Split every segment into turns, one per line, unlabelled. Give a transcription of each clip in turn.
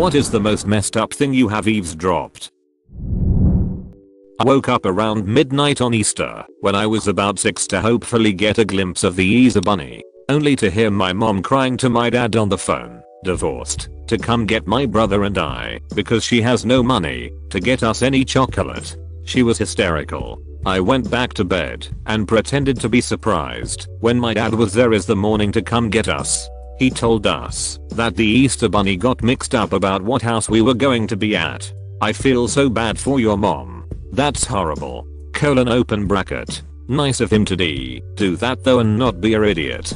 What is the most messed up thing you have eavesdropped? I woke up around midnight on Easter when I was about 6 to hopefully get a glimpse of the Easter bunny, only to hear my mom crying to my dad on the phone, divorced, to come get my brother and I because she has no money to get us any chocolate. She was hysterical. I went back to bed and pretended to be surprised when my dad was there the morning to come get us. He told us that the Easter bunny got mixed up about what house we were going to be at. I feel so bad for your mom. That's horrible. Open bracket. Nice of him to do that though and not be an idiot.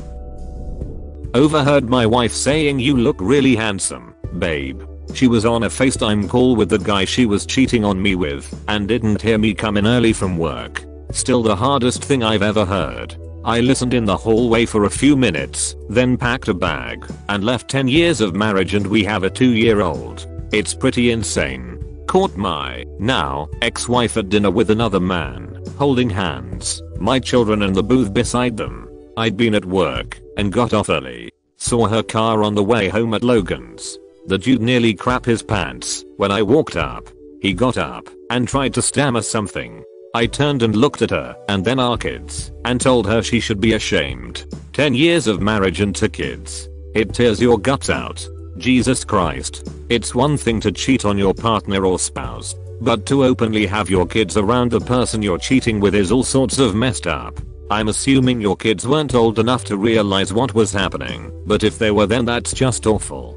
Overheard my wife saying you look really handsome, babe. She was on a FaceTime call with the guy she was cheating on me with and didn't hear me come in early from work. Still the hardest thing I've ever heard. I listened in the hallway for a few minutes, then packed a bag and left. 10 years of marriage and we have a 2-year-old. It's pretty insane. Caught my now ex-wife at dinner with another man, holding hands, my children in the booth beside them. I'd been at work and got off early. Saw her car on the way home at Logan's. The dude nearly crapped his pants when I walked up. He got up and tried to stammer something. I turned and looked at her and then our kids and told her she should be ashamed. 10 years of marriage and 2 kids. It tears your guts out. Jesus Christ. It's one thing to cheat on your partner or spouse, but to openly have your kids around the person you're cheating with is all sorts of messed up. I'm assuming your kids weren't old enough to realize what was happening, but if they were then that's just awful.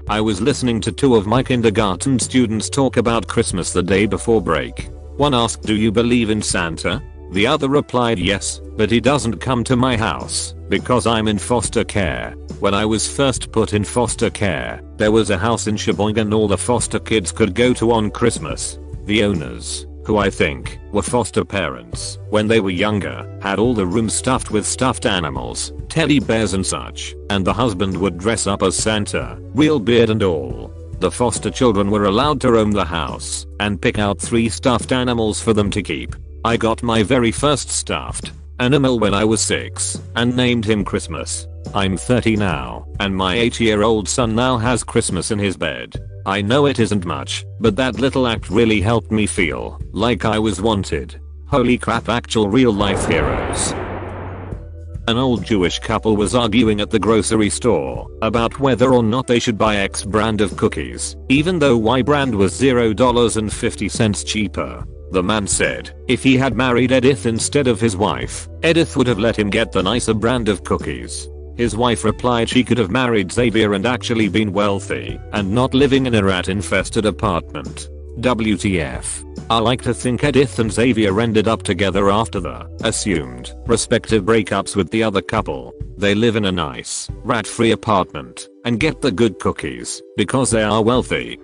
I was listening to 2 of my kindergarten students talk about Christmas the day before break. One asked, "Do you believe in Santa?" The other replied, "Yes, but he doesn't come to my house because I'm in foster care." When I was first put in foster care, there was a house in Sheboygan all the foster kids could go to on Christmas. The owners, who I think were foster parents when they were younger, had all the rooms stuffed with stuffed animals, teddy bears and such, and the husband would dress up as Santa, real beard and all. The foster children were allowed to roam the house and pick out 3 stuffed animals for them to keep. I got my very first stuffed animal when I was 6 and named him Christmas. I'm 30 now and my 8-year-old son now has Christmas in his bed. I know it isn't much, but that little act really helped me feel like I was wanted. Holy crap, actual real life heroes. An old Jewish couple was arguing at the grocery store about whether or not they should buy X brand of cookies, even though Y brand was $0.50 cheaper. The man said if he had married Edith instead of his wife, Edith would have let him get the nicer brand of cookies. His wife replied she could have married Xavier and actually been wealthy and not living in a rat-infested apartment. WTF. I like to think Edith and Xavier ended up together after the assumed respective breakups with the other couple. They live in a nice, rat-free apartment and get the good cookies because they are wealthy.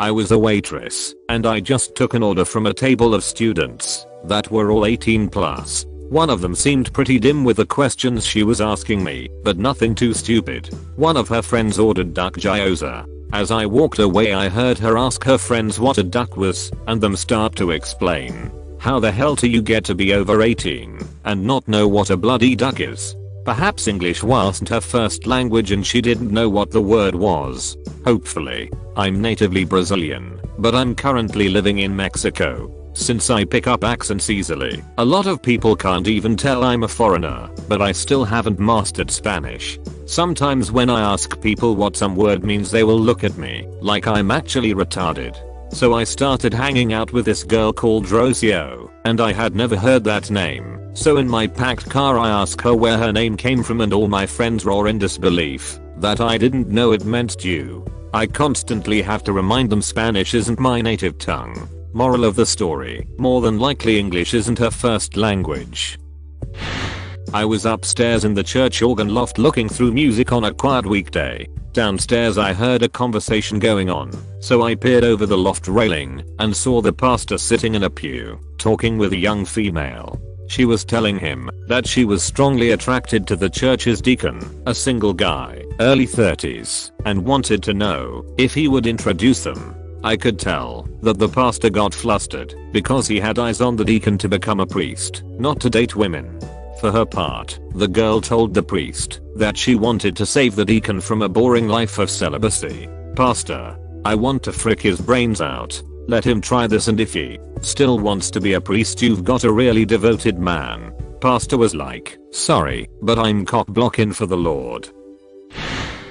I was a waitress and I just took an order from a table of students that were all 18 plus. One of them seemed pretty dim with the questions she was asking me, but nothing too stupid. One of her friends ordered duck gyoza. As I walked away I heard her ask her friends what a duck was and them start to explain. How the hell do you get to be over 18 and not know what a bloody duck is? Perhaps English wasn't her first language and she didn't know what the word was. Hopefully. I'm natively Brazilian, but I'm currently living in Mexico. Since I pick up accents easily, a lot of people can't even tell I'm a foreigner, but I still haven't mastered Spanish. Sometimes when I ask people what some word means they will look at me like I'm actually retarded. So I started hanging out with this girl called Rocio, and I had never heard that name. So in my packed car I asked her where her name came from and all my friends roar in disbelief that I didn't know it meant Jew. I constantly have to remind them Spanish isn't my native tongue. Moral of the story, more than likely English isn't her first language. I was upstairs in the church organ loft looking through music on a quiet weekday. Downstairs I heard a conversation going on, so I peered over the loft railing and saw the pastor sitting in a pew, talking with a young female. She was telling him that she was strongly attracted to the church's deacon, a single guy, early 30s, and wanted to know if he would introduce them. I could tell that the pastor got flustered because he had eyes on the deacon to become a priest, not to date women. For her part, the girl told the priest that she wanted to save the deacon from a boring life of celibacy. "Pastor, I want to frick his brains out. Let him try this, and if he still wants to be a priest, you've got a really devoted man." Pastor was like, "Sorry, but I'm cock blocking for the Lord."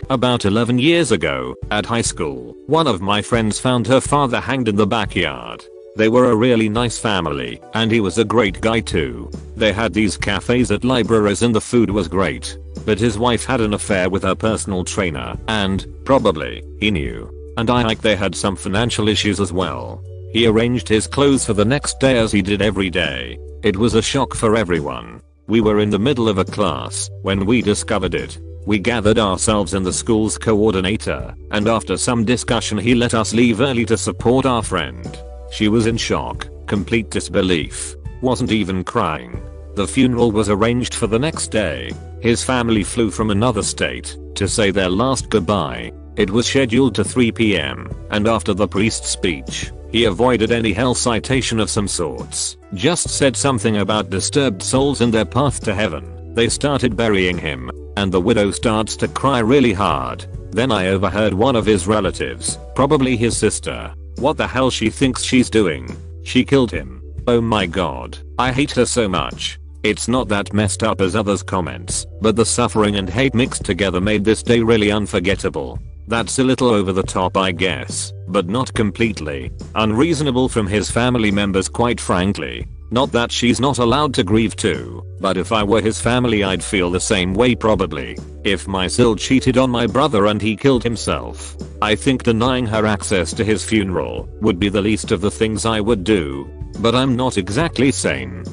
About 11 years ago, at high school, one of my friends found her father hanged in the backyard. They were a really nice family, and he was a great guy too. They had these cafes at libraries and the food was great. But his wife had an affair with her personal trainer, and, probably, he knew. And I think they had some financial issues as well. He arranged his clothes for the next day as he did every day. It was a shock for everyone. We were in the middle of a class when we discovered it. We gathered ourselves and the school's coordinator, and after some discussion he let us leave early to support our friend. She was in shock, complete disbelief, wasn't even crying. The funeral was arranged for the next day. His family flew from another state to say their last goodbye. It was scheduled to 3 p.m, and after the priest's speech, he avoided any hell citation of some sorts, just said something about disturbed souls and their path to heaven. They started burying him, and the widow starts to cry really hard. Then I overheard one of his relatives, probably his sister. What the hell she thinks she's doing? She killed him. Oh my god, I hate her so much. It's not that messed up as others' comments, but the suffering and hate mixed together made this day really unforgettable. That's a little over the top, I guess, but not completely. Unreasonable from his family members, quite frankly. Not that she's not allowed to grieve too, but if I were his family I'd feel the same way probably. If my sil cheated on my brother and he killed himself, I think denying her access to his funeral would be the least of the things I would do. But I'm not exactly sane.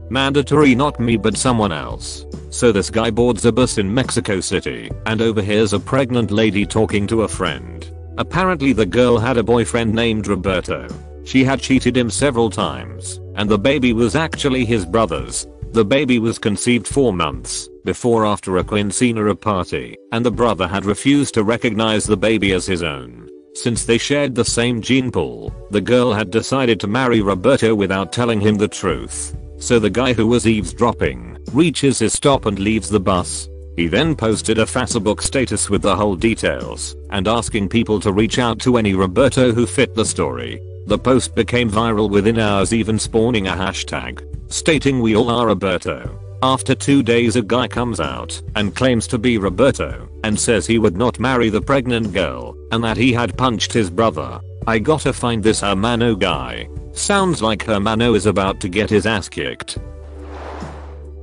Mandatory, not me but someone else. So this guy boards a bus in Mexico City and overhears a pregnant lady talking to a friend. Apparently the girl had a boyfriend named Roberto. She had cheated him several times, and the baby was actually his brother's. The baby was conceived 4 months before after a quinceanera party, and the brother had refused to recognize the baby as his own. Since they shared the same gene pool, the girl had decided to marry Roberto without telling him the truth. So the guy who was eavesdropping reaches his stop and leaves the bus. He then posted a Facebook status with the whole details and asking people to reach out to any Roberto who fit the story. The post became viral within hours, even spawning a hashtag stating "We all are Roberto." After 2 days a guy comes out and claims to be Roberto and says he would not marry the pregnant girl and that he had punched his brother. I gotta find this Hermano guy. Sounds like Hermano is about to get his ass kicked.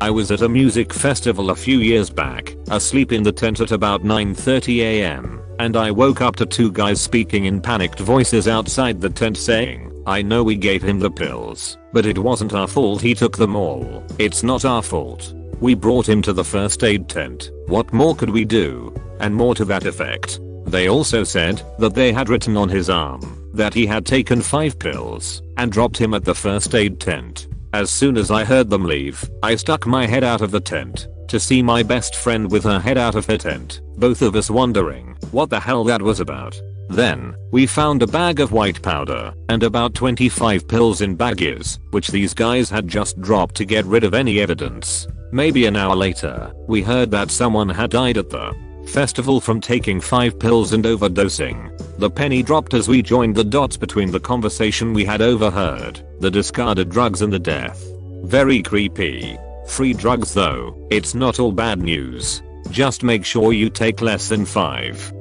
I was at a music festival a few years back, asleep in the tent at about 9:30 am, and I woke up to 2 guys speaking in panicked voices outside the tent saying, "I know we gave him the pills, but it wasn't our fault he took them all. It's not our fault. We brought him to the first aid tent. What more could we do?" And more to that effect. They also said that they had written on his arm that he had taken 5 pills and dropped him at the first aid tent. As soon as I heard them leave, I stuck my head out of the tent to see my best friend with her head out of her tent, both of us wondering what the hell that was about. Then, we found a bag of white powder and about 25 pills in baggies, which these guys had just dropped to get rid of any evidence. Maybe an hour later, we heard that someone had died at the festival from taking 5 pills and overdosing. The penny dropped as we joined the dots between the conversation we had overheard, the discarded drugs and the death. Very creepy. Free drugs though, it's not all bad news. Just make sure you take less than 5.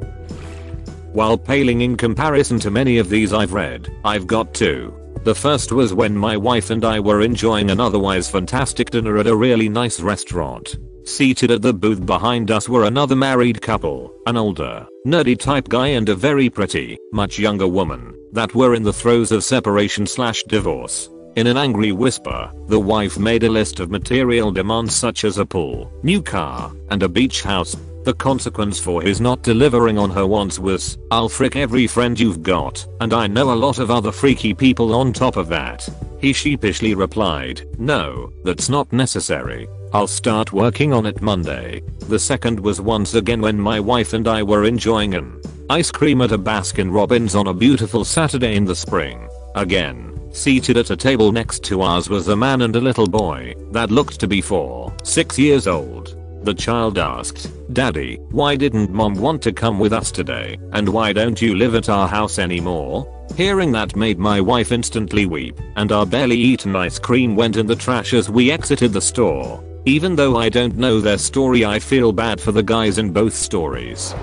While paling in comparison to many of these I've read, I've got 2. The first was when my wife and I were enjoying an otherwise fantastic dinner at a really nice restaurant. Seated at the booth behind us were another married couple, an older, nerdy type guy and a very pretty, much younger woman, that were in the throes of separation/divorce. In an angry whisper, the wife made a list of material demands such as a pool, new car, and a beach house. The consequence for his not delivering on her wants was, "I'll frick every friend you've got, and I know a lot of other freaky people on top of that." He sheepishly replied, "No, that's not necessary. I'll start working on it Monday." The second was once again when my wife and I were enjoying an ice cream at a Baskin Robbins on a beautiful Saturday in the spring. Again, Seated at a table next to ours was a man and a little boy that looked to be 6 years old. The child asked, "Daddy, why didn't mom want to come with us today? And why don't you live at our house anymore?" Hearing that made my wife instantly weep, and our barely eaten ice cream went in the trash as we exited the store. Even though I don't know their story, I feel bad for the guys in both stories.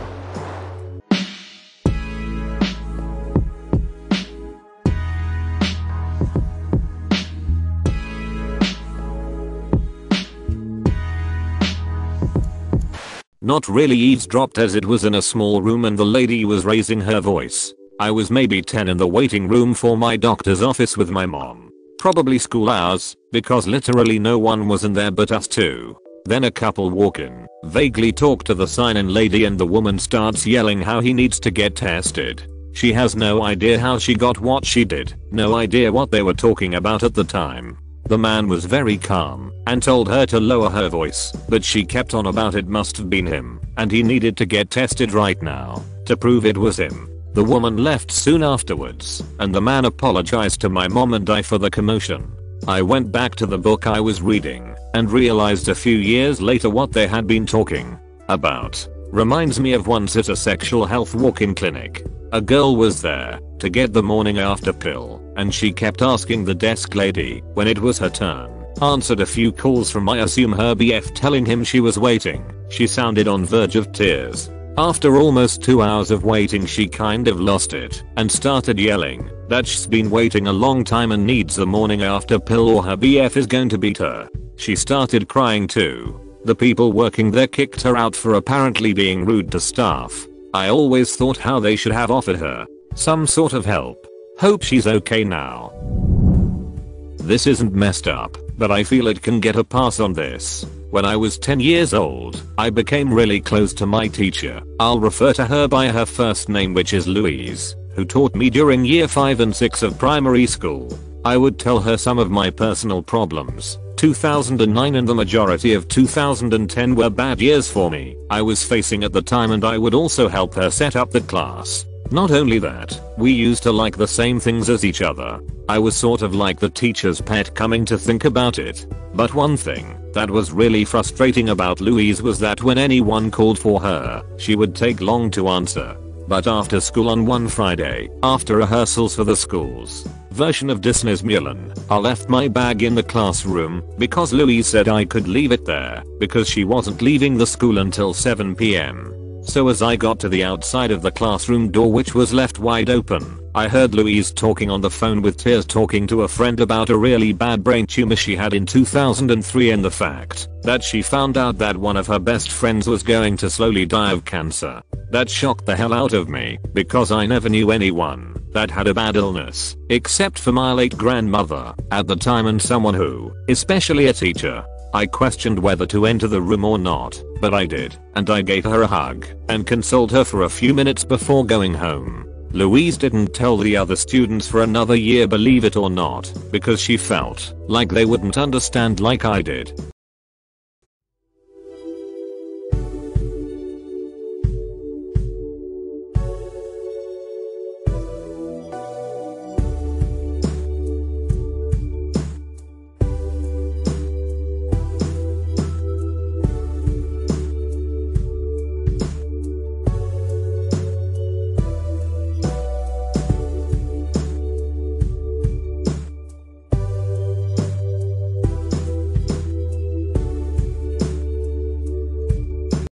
Not really eavesdropped, as it was in a small room and the lady was raising her voice. I was maybe 10 in the waiting room for my doctor's office with my mom. Probably school hours, because literally no one was in there but us two. Then a couple walk in, vaguely talk to the sign-in lady, and the woman starts yelling how he needs to get tested. She has no idea how she got what she did, no idea what they were talking about at the time. The man was very calm and told her to lower her voice, but she kept on about it must have been him and he needed to get tested right now to prove it was him. The woman left soon afterwards and the man apologized to my mom and I for the commotion. I went back to the book I was reading and realized a few years later what they had been talking about. Reminds me of once at a sexual health walk-in clinic. A girl was there to get the morning after pill and she kept asking the desk lady when it was her turn. Answered a few calls from I assume her BF telling him she was waiting. She sounded on verge of tears. After almost 2 hours of waiting she kind of lost it and started yelling that she's been waiting a long time and needs the morning after pill or her BF is going to beat her. She started crying too. The people working there kicked her out for apparently being rude to staff. I always thought how they should have offered her some sort of help. Hope she's okay now. This isn't messed up, but I feel it can get a pass on this. When I was 10 years old, I became really close to my teacher. I'll refer to her by her first name, which is Louise, who taught me during year 5 and 6 of primary school. I would tell her some of my personal problems. 2009 and the majority of 2010 were bad years for me. I was facing at the time, and I would also help her set up the class. Not only that, we used to like the same things as each other. I was sort of like the teacher's pet coming to think about it. But one thing that was really frustrating about Louise was that when anyone called for her, she would take long to answer. But after school on one Friday, after rehearsals for the school's version of Disney's Mulan, I left my bag in the classroom because Louise said I could leave it there because she wasn't leaving the school until 7 p.m. So as I got to the outside of the classroom door, which was left wide open, I heard Louise talking on the phone with tears, talking to a friend about a really bad brain tumor she had in 2003 and the fact that she found out that one of her best friends was going to slowly die of cancer. That shocked the hell out of me because I never knew anyone that had a bad illness except for my late grandmother at the time, and someone who, especially a teacher. I questioned whether to enter the room or not, but I did, and I gave her a hug and consoled her for a few minutes before going home. Louise didn't tell the other students for another year, believe it or not, because she felt like they wouldn't understand like I did.